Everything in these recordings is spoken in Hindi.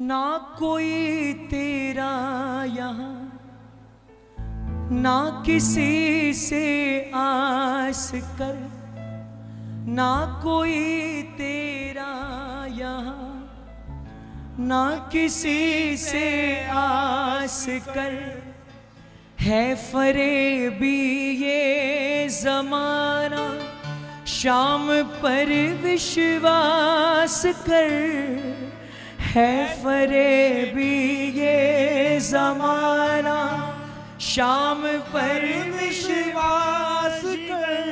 ना कोई तेरा यहाँ, ना किसी से आस कर, ना कोई तेरा यहाँ, ना किसी से आस कर। है फरेबी ये जमाना, शाम पर विश्वास कर। है फरेबी ये जमाना, शाम पर विश्वास कर।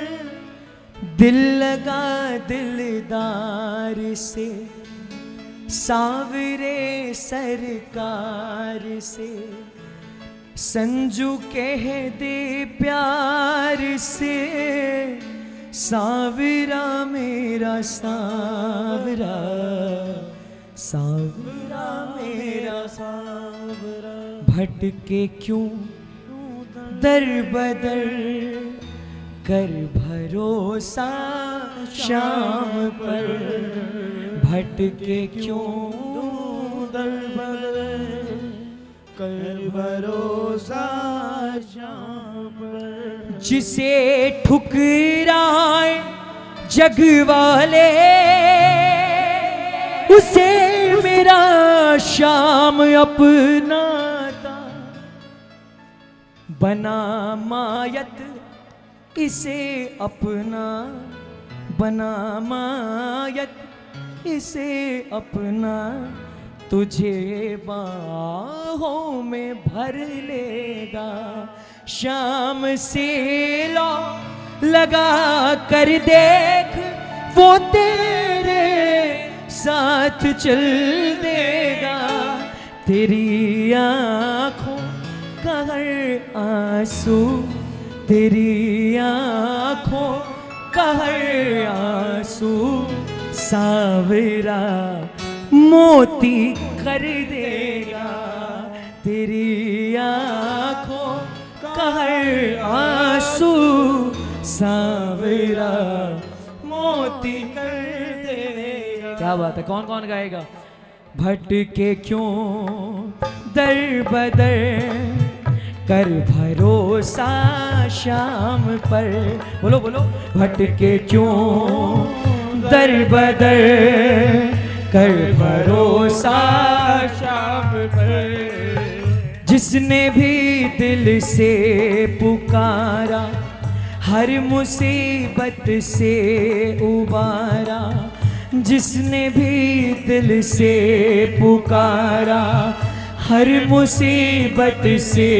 दिल लगा दिलदार से, सांवरे सरकार से। संजू कह दे प्यार से, सांवरा मेरा सांवरा, सांवरा मेरा सांवरा। भटके क्यों दर बदर, कर भरोसा शाम पर। भटके क्यों दर बदर, कर भरोसा शाम पर। जिसे ठुकराए जग वाले, उसे मेरा शाम अपना था। बना मायत इसे अपना, बना मायत इसे अपना। तुझे बाहों में भर लेगा, शाम से लो लगा कर देख, वो तेरे साथ चल देगा। तेरी आँखों का हर आंसू, तेरी आँखों का हर आंसू, सांवरा मोती कर देगा। तेरी आँखों का हर आंसू, सांवरा मोती कर देगा। क्या बात है, कौन कौन गाएगा? भटके क्यों दर बदर, कर भरोसा शाम पर। बोलो बोलो। भटके क्यों दर बदर, कर भरोसा शाम पर। जिसने भी दिल से पुकारा, हर मुसीबत से उबारा। जिसने भी दिल से पुकारा, हर मुसीबत से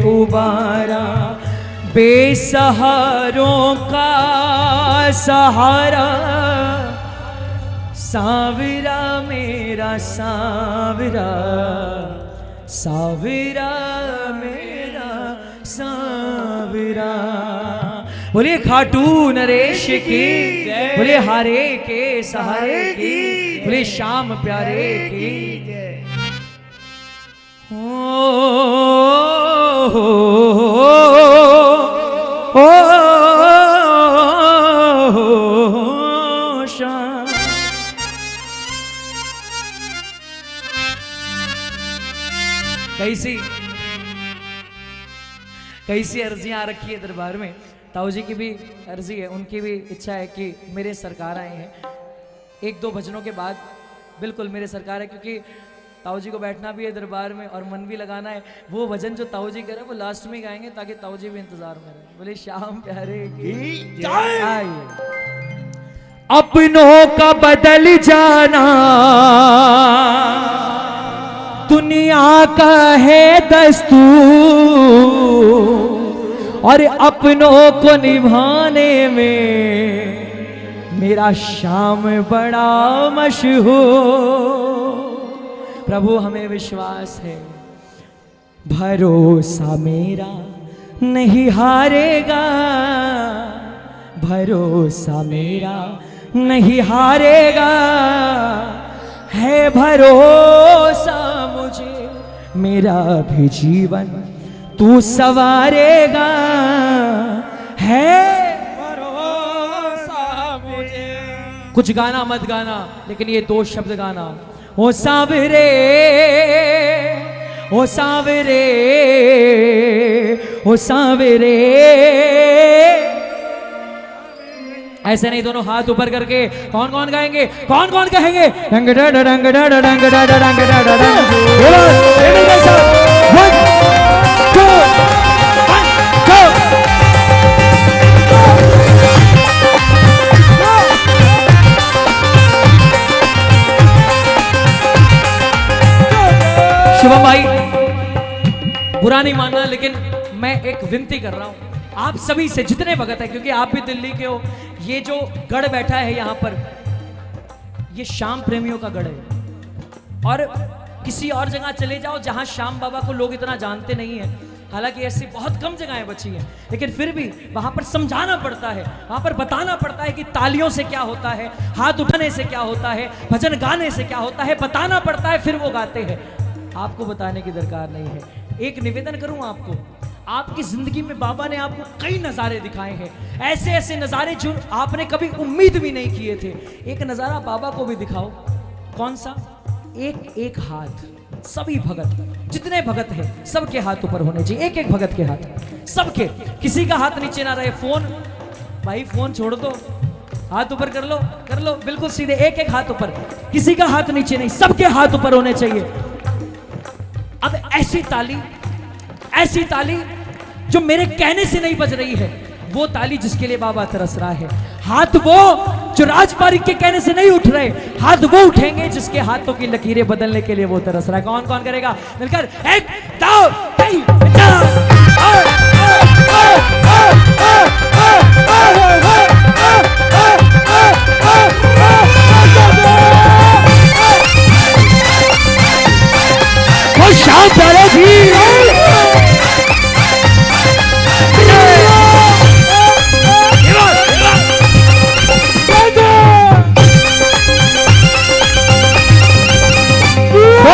उबारा। बेसहारों का सहारा, सांवरा मेरा सांवरा, सांवरा मेरा सांवरा। बोले खाटू नरेश की, बोले हारे के सहारे की, बोले श्याम प्यारे की। श्याम। कैसी कैसी अर्जियां आ रखी है दरबार में। ताऊ जी की भी अर्जी है, उनकी भी इच्छा है कि मेरे सरकार आए हैं। एक दो भजनों के बाद बिल्कुल मेरे सरकार है, क्योंकि ताऊ जी को बैठना भी है दरबार में और मन भी लगाना है। वो भजन जो ताऊ जी कह रहे हैं वो लास्ट में गाएंगे, ताकि ताऊ जी भी इंतजार में रहे। बोले श्याम प्यारे की जय। अपनों का बदल जाना दुनिया का है दस्तूर, और अपनों को निभाने में मेरा श्याम बड़ा मशहूर। प्रभु हमें विश्वास है, भरोसा मेरा नहीं हारेगा, भरोसा मेरा नहीं हारेगा। है भरोसा मुझे, मेरा भी जीवन तू सवारेगा। है भरोसा मुझे। कुछ गाना मत गाना, लेकिन ये दो शब्द गाना। ओ सांवरे, ओ सांवरे, ओ सांवरे। ऐसे नहीं, दोनों हाथ ऊपर करके कौन कौन गाएंगे, कौन कौन कहेंगे? रंग डा डा रंग डा डा रंग डा डा रंग डा डा रंग। शिवम भाई, बुरा नहीं मानना, लेकिन मैं एक विनती कर रहा हूं आप सभी से, जितने भगत है, क्योंकि आप भी दिल्ली के हो। ये जो गढ़ बैठा है यहाँ पर, ये श्याम प्रेमियों का गढ़ है। और किसी और जगह चले जाओ जहां श्याम बाबा को लोग इतना जानते नहीं है, हालांकि ऐसी बहुत कम जगहें बची हैं, लेकिन फिर भी वहां पर समझाना पड़ता है, वहां पर बताना पड़ता है कि तालियों से क्या होता है, हाथ उठाने से क्या होता है, भजन गाने से क्या होता है, बताना पड़ता है, फिर वो गाते हैं। आपको बताने की दरकार नहीं है। एक निवेदन करूं आपको, आपकी जिंदगी में बाबा ने आपको कई नज़ारे दिखाए हैं, ऐसे ऐसे नज़ारे जो आपने कभी उम्मीद भी नहीं किए थे। एक नज़ारा बाबा को भी दिखाओ। कौन सा? एक एक हाथ, सभी भगत, जितने भगत हैं सबके हाथ ऊपर होने चाहिए, एक एक भगत के हाथ, सबके, किसी का हाथ नीचे ना रहे। फोन भाई, फोन छोड़ दो, हाथ ऊपर कर लो बिल्कुल सीधे, एक एक हाथ ऊपर, किसी का हाथ नीचे नहीं, सबके हाथ ऊपर होने चाहिए। अब ऐसी ताली जो मेरे कहने से नहीं बज रही है, वो ताली जिसके लिए बाबा तरस रहा है। हाथ वो जो राजपारिक के कहने से नहीं उठ रहे, हाथ वो उठेंगे जिसके हाथों की लकीरें बदलने के लिए वो तरस रहा है। कौन कौन करेगा मिलकर? एक दो तीन चार। वो शाम चलेगी।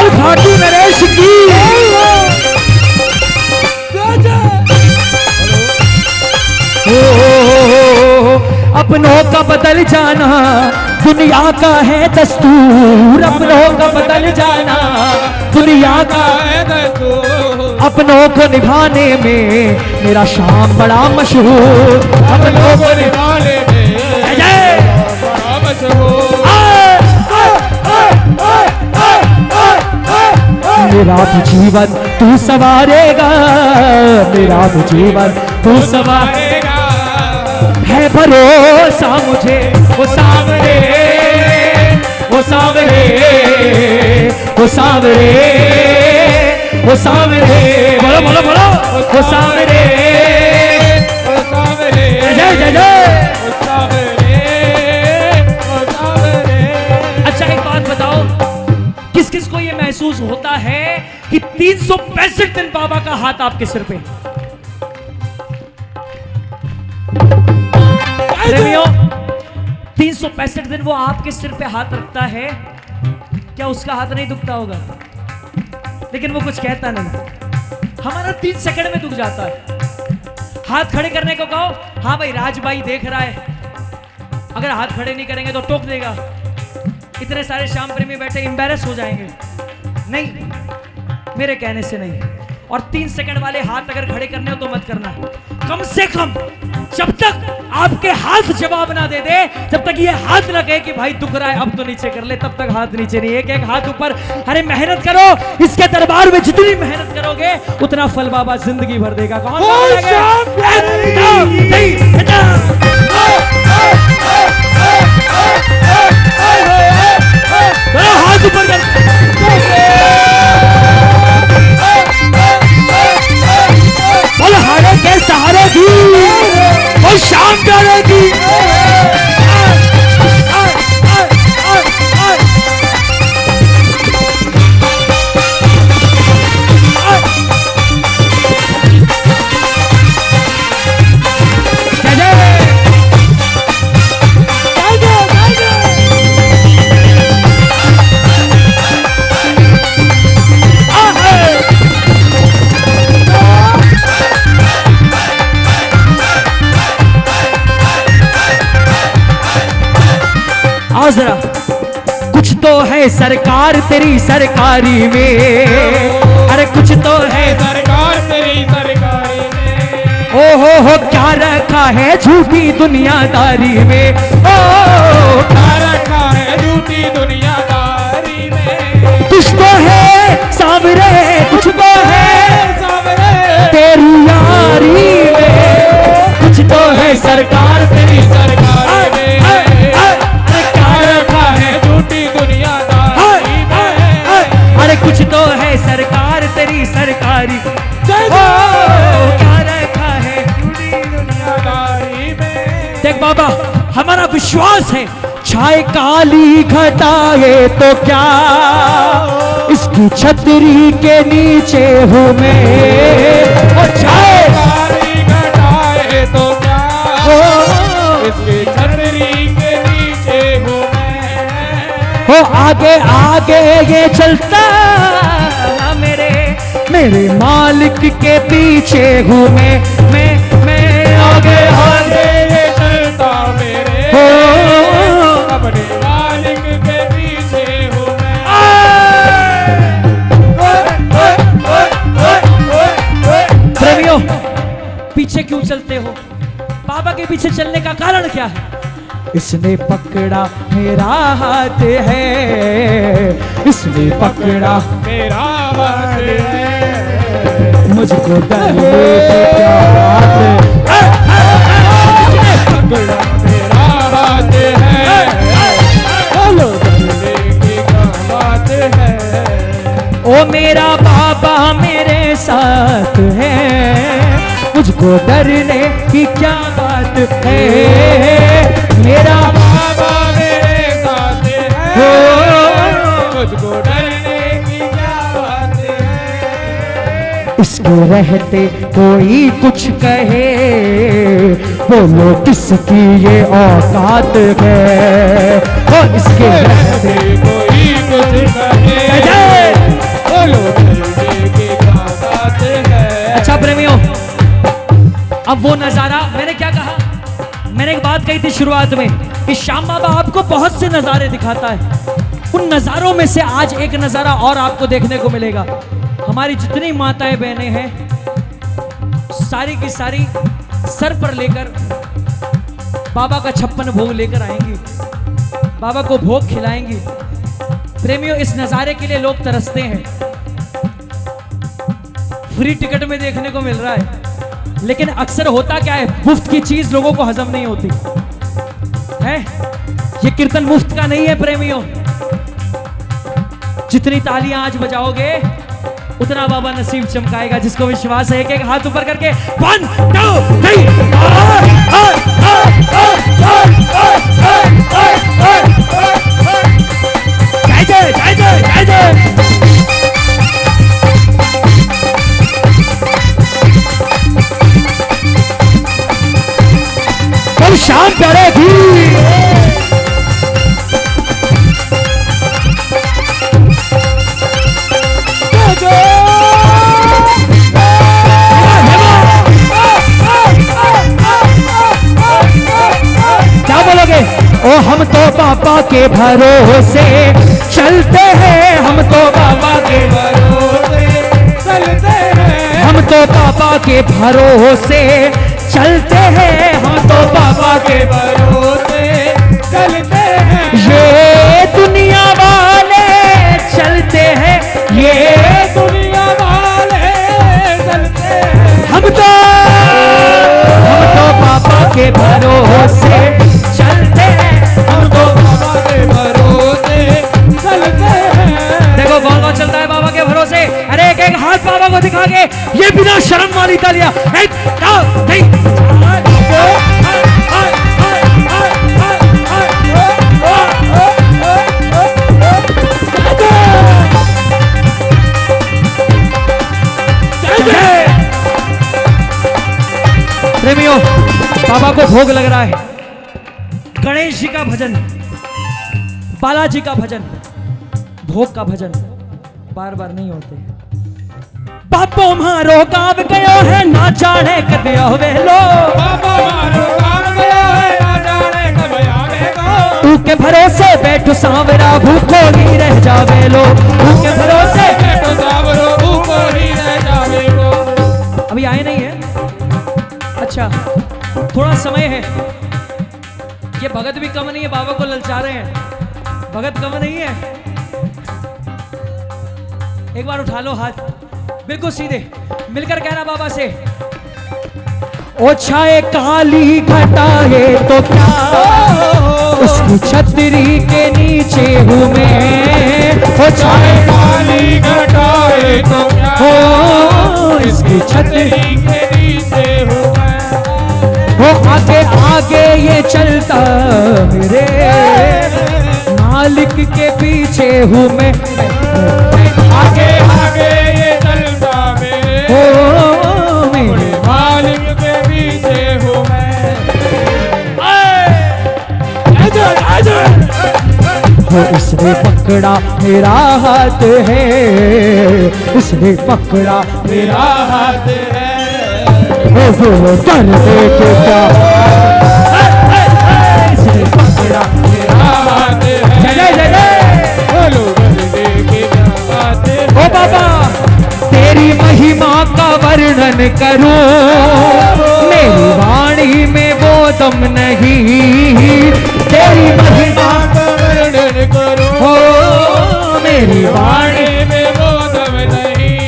खाटू नरेश की। अपनों का बदल जाना दुनिया का है दस्तूर, अपनों का बदल जाना दुनिया का है दस्तूर। अपनों को निभाने में मेरा श्याम बड़ा मशहूर, अपनों को निभाने में बड़ा मशहूर। मेरा भी जीवन तू सवारेगा, मेरा भी जीवन तू सवारेगा, है भरोसा मुझे। वो सांवरे, वो सांवरे, वो सांवरे, वो सांवरे, बोलो बोलो बोलो, वो सांवरे, वो सांवरे, जय जय जय, वो सांवरे, वो सांवरे। अच्छा एक बात बताओ, किस किस को ये महसूस होता है कि 365 दिन बाबा का हाथ आपके सिर पे? प्रेमियों, 365 दिन वो आपके सिर पे हाथ रखता है, क्या उसका हाथ नहीं दुखता होगा? लेकिन वो कुछ कहता नहीं, हमारा 3 सेकंड में दुख जाता है। हाथ खड़े करने को कहो, हाँ भाई राज भाई देख रहा है, अगर हाथ खड़े नहीं करेंगे तो टोक देगा। इतने सारे श्याम प्रेमी बैठे, एम्बैरेस हो जाएंगे। नहीं, मेरे कहने से नहीं। और 3 सेकंड वाले हाथ अगर खड़े करने हो तो मत करना। कम से कम जब तक आपके हाथ जवाब ना दे दे, जब तक ये हाथ ना कहे कि भाई दुख रहा है अब तो नीचे कर ले, तब तक हाथ नीचे नहीं। एक एक हाथ ऊपर। अरे मेहनत करो, इसके दरबार में जितनी मेहनत करोगे उतना फल बाबा जिंदगी भर देगा। कौन हाथ ऊपर हारे के सहारे की और शाम करेगी। है सरकार तेरी सरकारी में, अरे कुछ तो है सरकार तेरी सरकारी में। हो क्या रखा है झूठी दुनियादारी में, ओ क्या रखा है झूठी दुनियादारी में। कुछ तो है सावरे, कुछ तो है सावरे तेरी यारी में, कुछ तो है सरकार तेरी सरकारी में। क्या रखा है झूठी दुनियादारी में। अरे कुछ तो है सरकार तेरी सरकारी, ओ क्या रखा है झूठी दुनियादारी में। देख बाबा, हमारा विश्वास है छाए काली घटाए तो क्या, इसकी छतरी के नीचे हूँ मैं, और छाए काली घटाए तो क्या, इसकी छतरी के नीचे हूँ मैं। हो आगे आगे ये चलता मेरे मालिक के पीछे हूँ मैं आगे आगे ये चलता मेरे हो अपने मालिक के पीछे हूँ मैं। प्रेमियों, पीछे क्यों चलते हो? बाबा के पीछे चलने का कारण क्या है? इसने पकड़ा मेरा हाथ है, इसने पकड़ा मेरा हाथ है, मुझको डरने की क्या बात है, पकड़ा मेरा हाथ है, बोलो डरने की क्या बात है। ओ मेरा बाबा मेरे साथ है, मुझको डरने की क्या बात है, मेरा बाबा मेरे साथ है, मुझको डरने की क्या बात है। इसके रहते कोई कुछ कहे, बोलो किसकी ये औकात है, ओ इसके रहते कोई कुछ कहे, बोलो डरने की क्या बात है। अच्छा प्रेमियों, अब वो नजारा, मैंने क्या कहा, मैंने एक बात कही थी शुरुआत में कि श्याम बाबा आपको बहुत से नजारे दिखाता है, उन नजारों में से आज एक नजारा और आपको देखने को मिलेगा। हमारी जितनी माताएं बहनें हैं सारी की सारी सर पर लेकर बाबा का 56 भोग लेकर आएंगी, बाबा को भोग खिलाएंगी। प्रेमियों, इस नजारे के लिए लोग तरसते हैं, फ्री टिकट में देखने को मिल रहा है, लेकिन अक्सर होता क्या है, मुफ्त की चीज लोगों को हजम नहीं होती है। ये कीर्तन मुफ्त का नहीं है प्रेमियों, जितनी तालियां आज बजाओगे उतना बाबा नसीब चमकाएगा। जिसको विश्वास है, एक हाथ ऊपर करके 1 2 3 जय जय जय जय जय जय। शाम करेगी क्या बोलोगे? ओ हम तो बाबा के भरोसे चलते हैं, हम तो बाबा के भरोसे चलते हैं, हम तो बाबा के भरोसे चलते हैं, हम तो बाबा के भरोसे चलते हैं। ये दुनिया वाले चलते हैं, ये दुनिया वाले चलते हैं, हम तो बाबा के भरोसे चलते हैं, हम तो बाबा के भरोसे चलते हैं। देखो कौन कौन चलता है बाबा के भरोसे। अरे एक एक हाथ बाबा को दिखा के ये बिना शर्म वाली तालियां, 1 2 3 प्रेमियों, बाबा को भोग लग रहा है। गणेश जी का भजन, बालाजी का भजन, भोग का भजन बार बार नहीं होते। बापो मारो गाँव गयो है, ना जाने कद आवे लो, बाबा मारो गाँव गयो है, ना जाने कब आवेगा। तू के भरोसे बैठो सांवरा भूखो ही रह जावे लो, भूखे भरोसे बैठो सांवरो भूखो ही रह जावे लो। अभी आए नहीं है? अच्छा, थोड़ा समय है। ये भगत भी कम नहीं है, बाबा को ललचा रहे हैं। भगत कम नहीं है। एक बार उठा लो हाथ, बिल्कुल सीधे मिलकर कहना बाबा से, ओ छाए काली घटाए तो क्या, उसकी छतरी के नीचे हूँ मैं। ओ छाए काली घटाए तो क्या, हो इसकी छतरी के नीचे हूँ मैं। हो आगे आगे ये चलता मेरे मालिक के पीछे हूँ मैं। आगे आगे ये चलता मेरे, हो मेरे मालिक के पीछे हूँ मैं। हो उसने पकड़ा मेरा हाथ है, उसने पकड़ा मेरा हाथ है, हो कर दे के क्या, इसने पकड़ा मेरा हाथ है। जय जय जय। बोलो बदले की क्या बात है। ओ बाबा तेरी महिमा का वर्णन करूं, मेरी वाणी में वो दम नहीं, तेरी महिमा का वर्णन करो, हो मेरी वाणी में वो दम नहीं।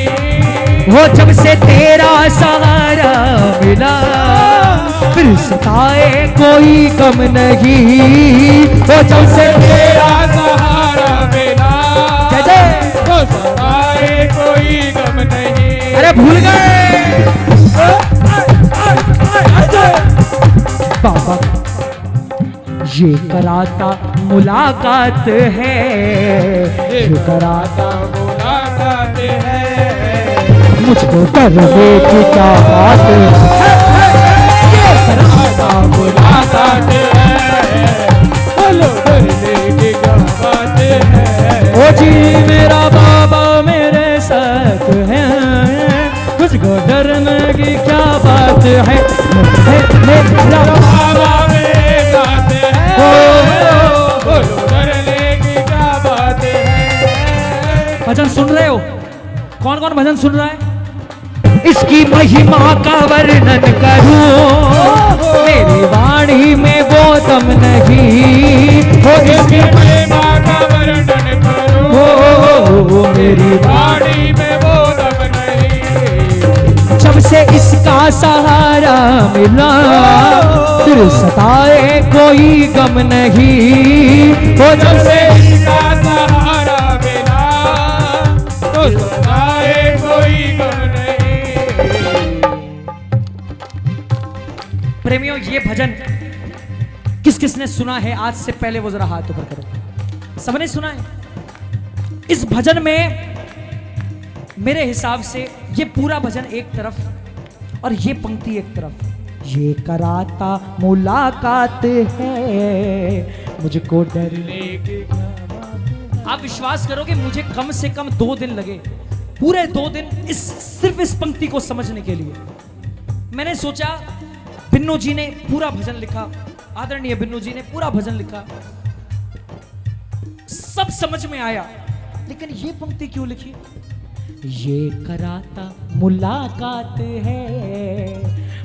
हो जब से तेरा सहारा मिला, फिर सताए कोई गम नहीं। हो जब से तेरा सहारा मिला, जय जय। तो सहारे कोई गम नहीं। अरे भूल गए बाबा, ये कराता मुलाकात है, ये कराता मुलाकात है, मुझको करने की क्या बात है। ये कराता मुलाकात है, बोलो बदले की क्या बात है। ओ जी मेरा बाबा मेरे साथ है, मुझको डरने की क्या बात है। मेरा बाबा मेरे साथ है, बोलो डरने की क्या बात है। भजन सुन रहे हो? कौन कौन भजन सुन रहा है? इसकी महिमा का वर्णन करूं, मेरी वाणी में वो दम नहीं। हो इसकी महिमा का वर्णन करो, हो मेरी वाणी में वो दम नहीं। जब से इसका सहारा मिला, फिर सताए कोई गम नहीं। हो जब से इसका सहारा मिला, तो सताए कोई गम नहीं। प्रेमियों, ये भजन किस किसने सुना है आज से पहले वो जरा हाथ ऊपर करो। सबने सुना है? इस भजन में मेरे हिसाब से ये पूरा भजन एक तरफ और ये पंक्ति एक तरफ, ये कराता मुलाकात है, मुझको डरने की। आप विश्वास करोगे मुझे कम से कम 2 दिन लगे, पूरे 2 दिन सिर्फ इस पंक्ति को समझने के लिए। मैंने सोचा बिन्नू जी ने पूरा भजन लिखा, आदरणीय बिन्नू जी ने पूरा भजन लिखा, सब समझ में आया, लेकिन ये पंक्ति क्यों लिखी? ये कराता मुलाकात है,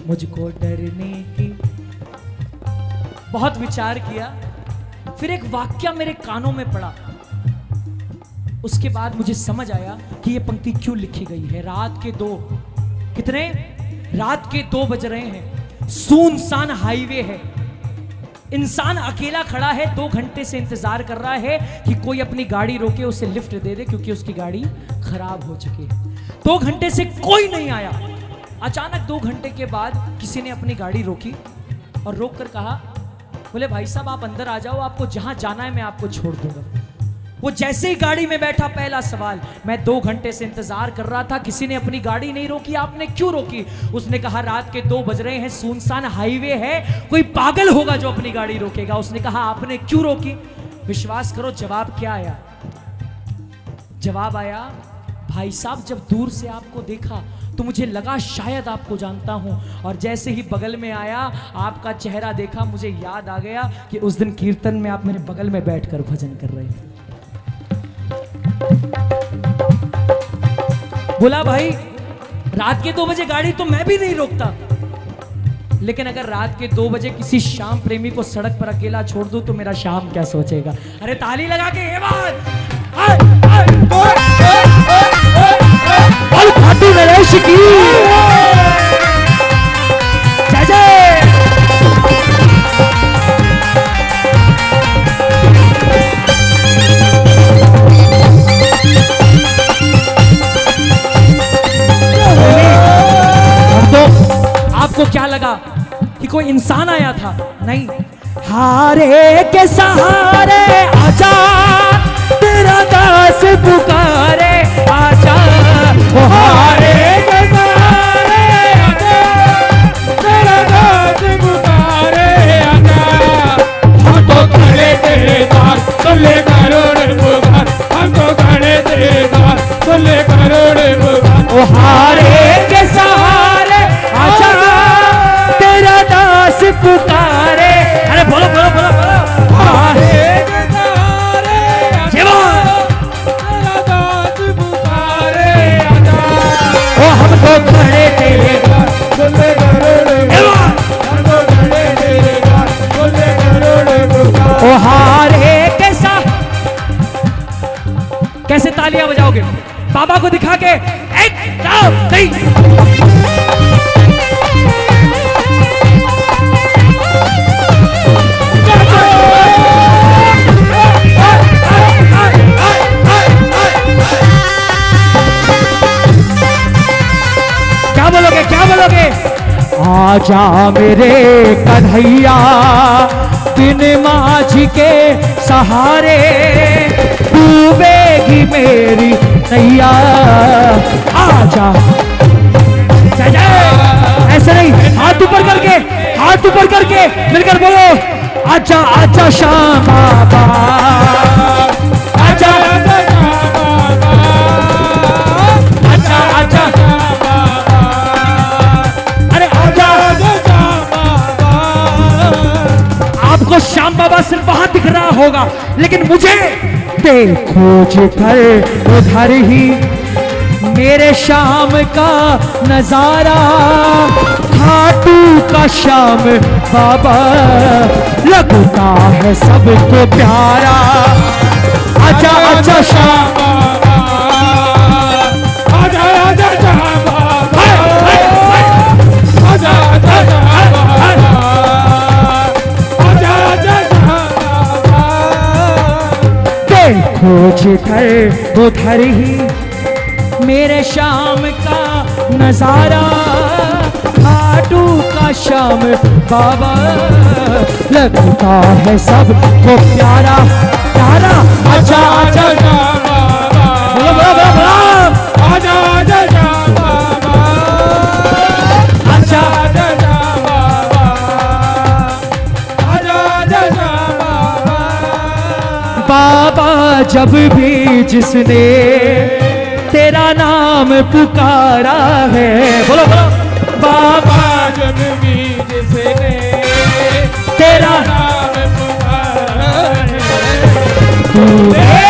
मुझको डरने की। बहुत विचार किया, फिर एक वाक्य मेरे कानों में पड़ा, उसके बाद मुझे समझ आया कि ये पंक्ति क्यों लिखी गई है। रात के 2 कितने? रात के 2 बज रहे हैं, सुनसान हाईवे है, इंसान अकेला खड़ा है, 2 घंटे से इंतजार कर रहा है कि कोई अपनी गाड़ी रोके उसे लिफ्ट दे दे, क्योंकि उसकी गाड़ी खराब हो चुकी है। 2 घंटे से कोई नहीं आया। अचानक 2 घंटे के बाद किसी ने अपनी गाड़ी रोकी और रोक कर कहा, बोले भाई साहब आप अंदर आ जाओ, आपको जहां जाना है मैं आपको छोड़ दूंगा। वो जैसे ही गाड़ी में बैठा, पहला सवाल, मैं 2 घंटे से इंतजार कर रहा था, किसी ने अपनी गाड़ी नहीं रोकी, आपने क्यों रोकी? उसने कहा रात के 2 बज रहे हैं, सुनसान हाईवे है, कोई पागल होगा जो अपनी गाड़ी रोकेगा। उसने कहा आपने क्यों रोकी? विश्वास करो जवाब क्या आया? जवाब आया, भाई साहब जब दूर से आपको देखा तो मुझे लगा शायद आपको जानता हूं, और जैसे ही बगल में आया आपका चेहरा देखा मुझे याद आ गया कि उस दिन कीर्तन में आप मेरे बगल में बैठकर भजन कर रहे थे। बोला भाई रात के 2 बजे गाड़ी तो मैं भी नहीं रोकता, लेकिन अगर रात के 2 बजे किसी शाम प्रेमी को सड़क पर अकेला छोड़ दूं तो मेरा शाम क्या सोचेगा। अरे ताली लगा के ये बात खाटू नरेश की जय जय। आपको क्या लगा कि कोई इंसान आया था? नहीं, हारे के सहारे आजा तेरा दास पुकारे आजा, ओ हारे के सहारे आजा तेरा दास पुकारे आजा। हम तो खड़े तेरे दास सुले करोड़ पुकार, हम तो खड़े तेरे दास सुले करोड़ पुकार। ओ हारे के सहारे आजा तेरा दास पुकारे। अरे बोलो बोलो बोलो बोलो, हारे के सहारे तेरा दास पुकारे आजा। ओ हम तो खड़े तेरे दास सुले करोड़ पुकार, हम तो खड़े तेरे दास सुले करोड़ पुकार। ओ हारे कैसा, कैसे तालियां बजाओगे बाबा को दिखा के? एक दो तीन। क्या बोलोगे क्या बोलोगे? आजा मेरे कन्हैया बिन माझी के सहारे डूबेगी मेरी नैया। आजा जय जय। ऐसे नहीं, हाथ ऊपर करके, हाथ ऊपर करके मिलकर बोलो, आजा आजा श्याम बाबा, आजा आजा आजा आजा, अरे आजा। आपको श्याम बाबा सिर्फ वहां दिख रहा होगा, लेकिन मुझे देखो जिधर उधर ही मेरे शाम का नजारा, खाटू का श्याम बाबा लगता है सबको प्यारा। आजा आजा श्याम बाबा, आजा आजा श्याम बाबा, आजा आजा श्याम बाबा, आजा आजा श्याम बाबा। देखो जिधर उधर ही मेरे शाम का नजारा, खाटू का श्याम बाबा लगता है सबको प्यारा प्यारा। आजा आजा श्याम बाबा, बोलो बोलो बोलो बोलो, आजा आजा श्याम बाबा, आजा आजा श्याम बाबा, आजा आजा श्याम बाबा। बाबा जब भी जिसने तेरा नाम पुकारा है, बोलो बोलो, बाबा जब भी जिसने तेरा नाम पुकारा है,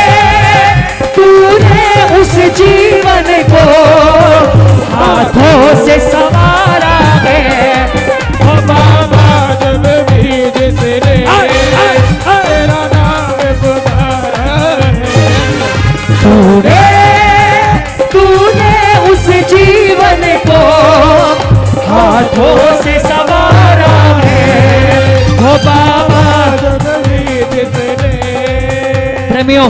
तूने उस जीवन को हाथों से संवारा है। ओ बाबा जब भी जिसने तेरा नाम पुकारा है, तूने उस जीवन को हाथों से संवारा है, ओ बाबा। जब भी जिसने प्रेमियों